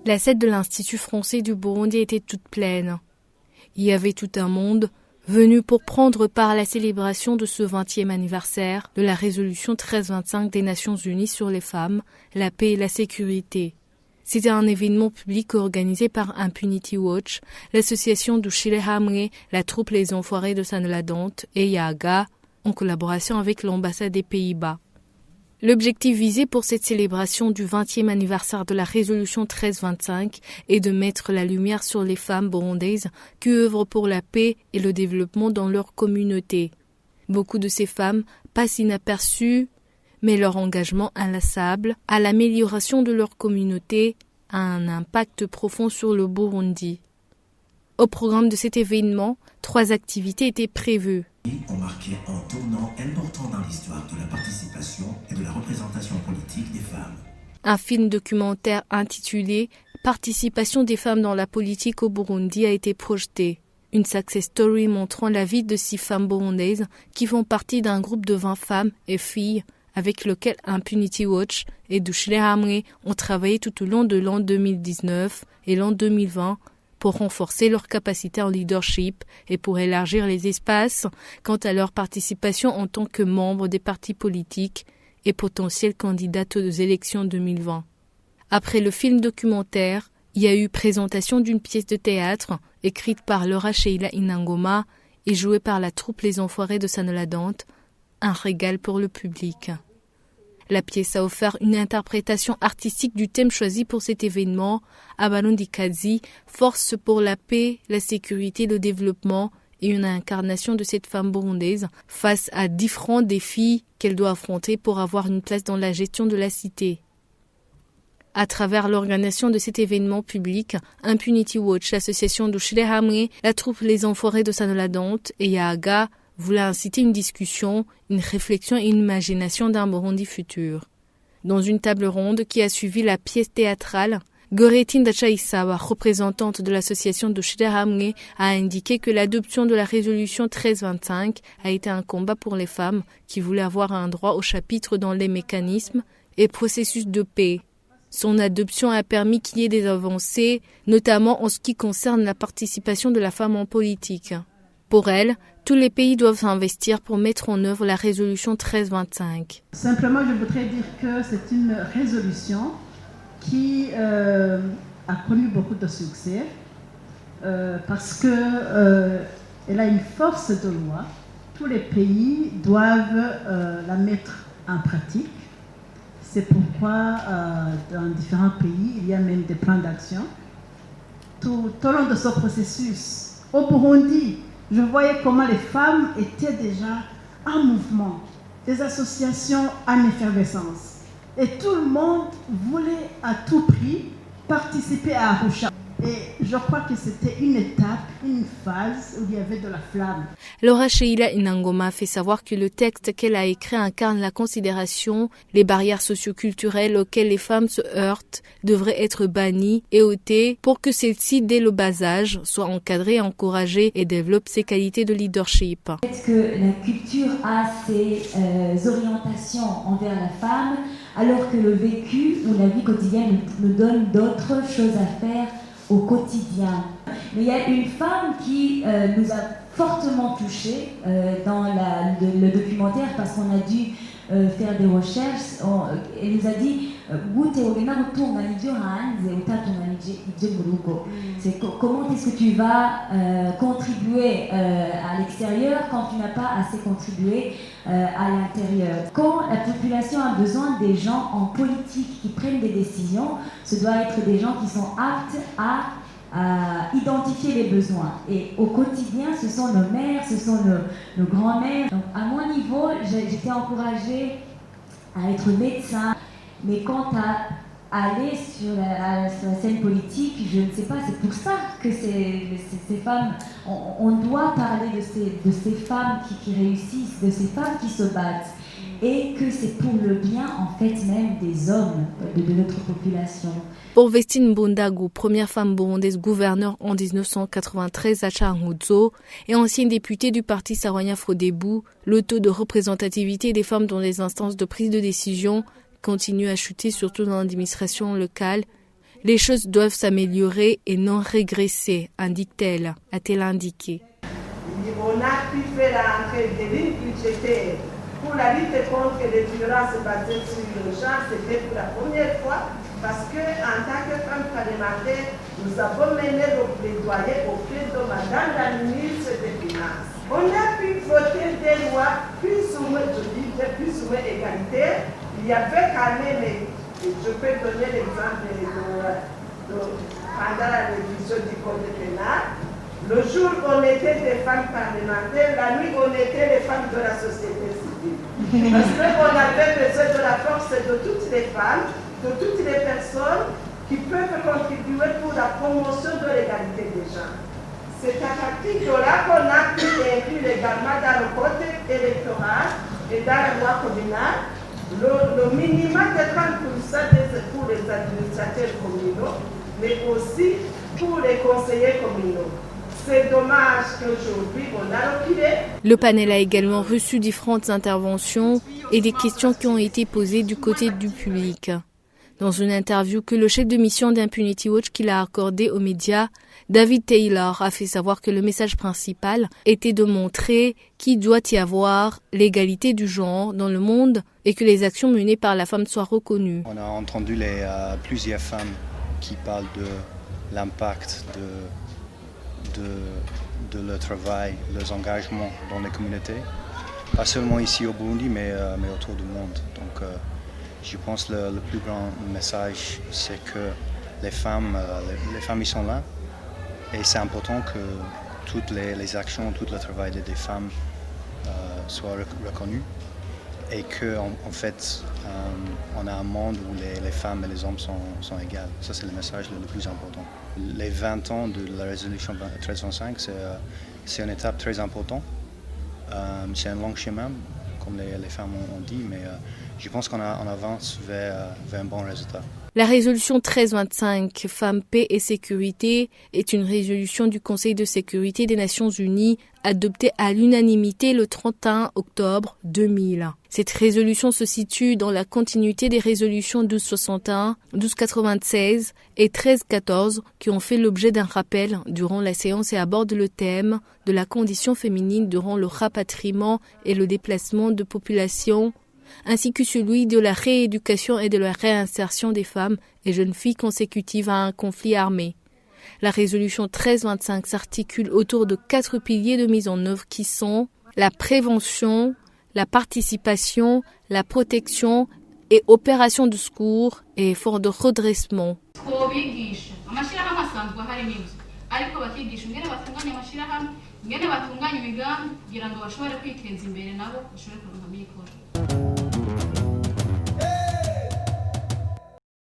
La salle de l'Institut français du Burundi était toute pleine. Il y avait tout un monde venu pour prendre part à la célébration de ce 20e anniversaire de la résolution 1325 des Nations Unies sur les femmes, la paix et la sécurité. C'était un événement public organisé par Impunity Watch, l'association du Shirahamwe, la troupe Les Enfoirés de Sanladante et Yaga, en collaboration avec l'ambassade des Pays-Bas. L'objectif visé pour cette célébration du 20e anniversaire de la résolution 1325 est de mettre la lumière sur les femmes burundaises qui œuvrent pour la paix et le développement dans leur communauté. Beaucoup de ces femmes passent inaperçues, mais leur engagement inlassable à l'amélioration de leur communauté a un impact profond sur le Burundi. Au programme de cet événement, 3 activités étaient prévues. Ont marqué un tournant important dans l'histoire de la participation et de la représentation politique des femmes. Un film documentaire intitulé « Participation des femmes dans la politique au Burundi » a été projeté. Une success story montrant la vie de 6 femmes burundaises qui font partie d'un groupe de 20 femmes et filles avec lequel Impunity Watch et du Shirahamwe ont travaillé tout au long de l'an 2019 et l'an 2020 pour renforcer leur capacité en leadership et pour élargir les espaces quant à leur participation en tant que membres des partis politiques et potentielles candidates aux élections 2020. Après le film documentaire, il y a eu présentation d'une pièce de théâtre écrite par Laura Sheila Inangoma et jouée par la troupe Les Enfoirés de Sanladante, un régal pour le public. La pièce a offert une interprétation artistique du thème choisi pour cet événement, Abarundi Kazi, force pour la paix, la sécurité, le développement, et une incarnation de cette femme burundaise face à différents défis qu'elle doit affronter pour avoir une place dans la gestion de la cité. À travers l'organisation de cet événement public, Impunity Watch, l'association du Shirahamwe, la troupe Les Enfoirés de Sanladante et Yaga voulait inciter une discussion, une réflexion et une imagination d'un Burundi futur. Dans une table ronde qui a suivi la pièce théâtrale, Goretti Ndachaisawa, représentante de l'association de Shirahamwe, a indiqué que l'adoption de la résolution 1325 a été un combat pour les femmes qui voulaient avoir un droit au chapitre dans les mécanismes et processus de paix. Son adoption a permis qu'il y ait des avancées, notamment en ce qui concerne la participation de la femme en politique. Pour elle, tous les pays doivent s'investir pour mettre en œuvre la résolution 1325. Simplement, je voudrais dire que c'est une résolution qui a connu beaucoup de succès parce qu'elle a une force de loi. Tous les pays doivent la mettre en pratique. C'est pourquoi dans différents pays, il y a même des plans d'action. Tout au long de ce processus, au Burundi, je voyais comment les femmes étaient déjà en mouvement, des associations en effervescence. Et tout le monde voulait à tout prix participer à Arusha. Et je crois que c'était une étape, une phase où il y avait de la flamme. Laura Sheila Inangoma fait savoir que le texte qu'elle a écrit incarne la considération, les barrières socioculturelles auxquelles les femmes se heurtent devraient être bannies et ôtées pour que celles-ci, dès le bas âge, soient encadrées, encouragées et développent ses qualités de leadership. Est-ce que la culture a ses orientations envers la femme alors que le vécu ou la vie quotidienne nous donne d'autres choses à faire au quotidien. Mais il y a une femme qui nous a fortement touchés dans le documentaire parce qu'on a dû faire des recherches. Elle nous a dit c'est comment est-ce que tu vas contribuer à l'extérieur quand tu n'as pas assez contribué à l'intérieur. Quand la population a besoin des gens en politique qui prennent des décisions, ce doit être des gens qui sont aptes à identifier les besoins. Et au quotidien, ce sont nos mères, ce sont nos grands-mères. Donc à mon niveau, j'étais encouragée à être médecin. Mais quant à aller sur la scène politique, je ne sais pas, c'est pour ça que ces femmes, on doit parler de ces femmes qui réussissent, de ces femmes qui se battent. et que c'est pour le bien en fait même des hommes de notre population. Pour Vestine Mbondago, première femme burundaise gouverneure en 1993 à Changuzo et ancienne députée du parti Sawanya Frodebu, le taux de représentativité des femmes dans les instances de prise de décision continue à chuter, surtout dans l'administration locale. Les choses doivent s'améliorer et non régresser, indique-t-elle, a-t-elle indiqué. On a pu faire entrer des lignes budgétaires pour la lutte contre les violences basées sur le genre. C'était pour la première fois parce qu'en tant que femme parlementaire, nous avons mené le plaidoyer auprès de Madame la ministre des Finances. On a pu voter des lois plus ou moins justes, plus ou moins égalitaires. Il y avait quand même, je peux donner l'exemple pendant la révision du code pénal. Le jour où on était des femmes parlementaires, la nuit on était les femmes de la société civile. Parce qu'on avait besoin de la force de toutes les femmes, de toutes les personnes qui peuvent contribuer pour la promotion de l'égalité des genres. C'est à partir de là qu'on a pu inclure également dans le code électoral et dans la loi communale le minimum de 30% pour les administrateurs communaux, mais aussi pour les conseillers communaux. C'est dommage qu'aujourd'hui on a reculé. Le panel a également reçu différentes interventions et des questions qui ont été posées du côté du public. Dans une interview que le chef de mission d'Impunity Watch qu'il a accordée aux médias, David Taylor a fait savoir que le message principal était de montrer qu'il doit y avoir l'égalité du genre dans le monde et que les actions menées par la femme soient reconnues. On a entendu plusieurs femmes qui parlent de l'impact de leur travail, leurs engagements dans les communautés, pas seulement ici au Burundi, mais autour du monde. Donc, je pense que le plus grand message, c'est que les femmes ils sont là, et c'est important que toutes les actions, tout le travail des femmes soient reconnus, et qu'en fait, on a un monde où les femmes et les hommes sont égales. Ça, c'est le message le plus important. Les 20 ans de la résolution 1325, c'est une étape très importante. C'est un long chemin, comme les femmes ont dit, mais je pense qu'on avance vers un bon résultat. La résolution 1325, Femmes, Paix et Sécurité, est une résolution du Conseil de sécurité des Nations Unies adoptée à l'unanimité le 31 octobre 2000. Cette résolution se situe dans la continuité des résolutions 1261, 1296 et 1314 qui ont fait l'objet d'un rappel durant la séance et abordent le thème de la condition féminine durant le rapatriement et le déplacement de populations, ainsi que celui de la rééducation et de la réinsertion des femmes et jeunes filles consécutives à un conflit armé. La résolution 1325 s'articule autour de 4 piliers de mise en œuvre qui sont la prévention, la participation, la protection et opération de secours et efforts de redressement.